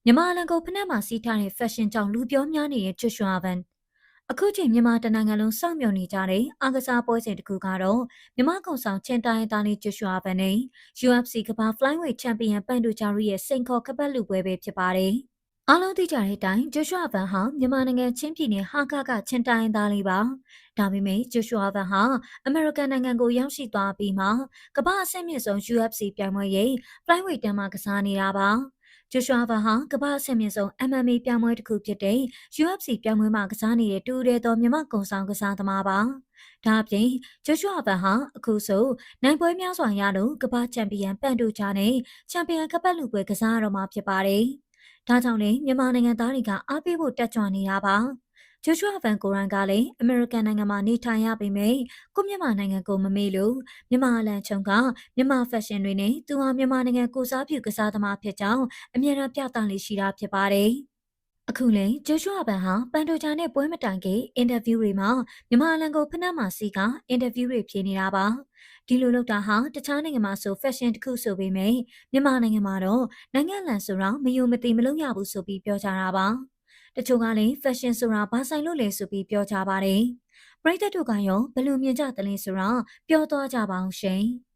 မြန်မာလန်ကိုဖနက်မှာစီးထားတဲ့ဖက်ရှင်ကြောင့်လူပြောများနေတဲ့ဂျွရှွာဗန်အခုချိန်မြန်မာတနိုင်ငံလုံးစောင့်မျှော်နေကြတဲ့အားကစားပွဲစဉ်တစ်ခုကတော့မြန်မာကုံဆောင်ချင်းတိုင်းသားလေးဂျွရှွာဗန်နဲ့ UFC ကမ္ဘာ Flyweight ချန်ပီယံပန်ဒူဂျာရီရဲ့စိန်ခေါ်ကပတ်လူပွဲပဲဖြစ်ပါတယ်။အားလုံးသိကြတဲ့အတိုင်းဂျွရှွာဗန်ဟာမြန်မာနိုင်ငံချင်းပြည်နယ်ဟာကာကချင်းတိုင်းသားလေးပါ။ဒါပေမဲ့ဂျွရှွာဗန်ဟာအမေရိကန်နိုင်ငံကိုရောက်ရှိသွားပြီးမှကမ္ဘာအဆင့်မြင့်ဆုံး UFC ပြိုင်ပွဲရဲ့ Flyweight တန်းမှာကစားနေတာပါ။ဂျိုရှွာဗန်ဟာကမ္ဘာအဆင့်မြင့်ဆုံး MMA ပြိုင်ပွဲတစ်ခုဖြစ်တဲ့ UFC ပြိုင်ပွဲမှာကစားနေတဲ့တူရဲတော်မြန်မာကုံဆောင်ကစားသမားပါ။ဒါအပြင်ဂျိုရှွာဗန်ဟာအခုဆိုနိုင်ပွဲများစွာရလို့ကမ္ဘာချန်ပီယံပန်ဒူဂျာနဲ့ချန်ပီယံကပတ်လူပွဲကစားရတော့မှာဖြစ်ပါတယ်။ဒါကြောင့်လည်းမြန်မာနိုင်ငံသားတွေကအားပေးဖို့တက်ကြွနေတာပါ။ဂျိုရှွာဗန်ကိုရိုင်းကလည်းအမေရိကန်နိုင်ငံမှာနေထိုင်ရပေမဲ့ကိုမြန်မာနိုင်ငံကိုမမေ့လို့မြန်မာအလံချုံကမြန်မာဖက်ရှင်တွေနဲ့သူဟာမြန်မာနိုင်ငံကိုစားပြုကစားသမားဖြစ်ကြောင်းအမြဲတမ်းပြသလေးရှိတာဖြစ်ပါတယ်။အခုလည်းဂျိုရှွာဗန်ဟာပန်ဒိုဂျာနဲ့ပွဲမတိုင်ခင်အင်တာဗျူးတွေမှာမြန်မာအလံကိုဖနက်မှာစီကအင်တာဗျူးတွေဖြေနေတာပါ။ဒီလိုလုပ်တာဟာတခြားနိုင်ငံမှာဆိုဖက်ရှင်တစ်ခုဆိုပေမဲ့မြန်မာနိုင်ငံမှာတော့နိုင်ငံလန်ဆိုတာမယုံမသိမလုပ်ရဘူးဆိုပြီးပြောကြတာပါ။တချို့ကလည်းဖက်ရှင်ဆိုတာဘာဆိုင်လို့လဲဆိုပြီးပြောကြပါတယ်။ပရိသတ်တို့ကရောဘယ်လိုမြင်ကြသလဲဆိုတာပြောသွားကြပါအောင်ရှင်။